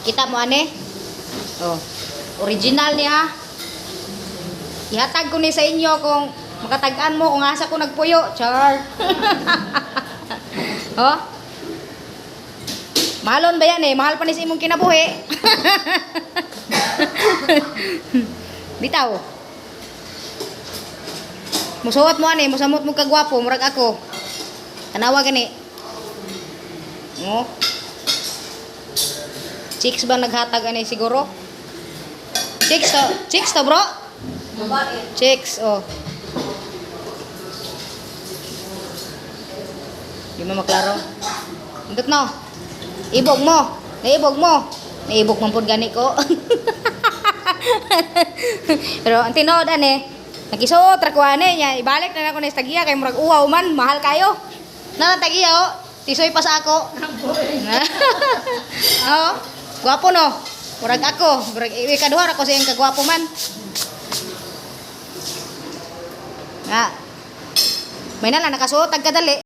Kita mo ane? Oh. Original niya. Ihatag ko ni sa inyo kung makatagaan mo kung asa ko nagpuyo. Char. Oh. Mahalon ba yan eh? Mahal pa ni sa imong kinabuhi. Bitaw. Musuot mo ani, musamot mo kagwapo, murag ako. Tanawa gani. Oh. Chicks ba naghatag ani siguro? Chicks to bro? Babae. Chicks, oh. Di mo maklaro. Indot no. Ibog mo. Naibog mo. Naibog man pud gani ko. Pero ang tinod ani, nakisuot ra ko ani nya ibalik na ako ni tagiya kay murag uwaw man, mahal kayo. Na tagiya oh. Tisoy pa sa ako. Oh. Gwapo no. Murag ako, murag ikaduha ra ko sa iyang kagwapo man. Nga. May nala nakasuot tag kadali.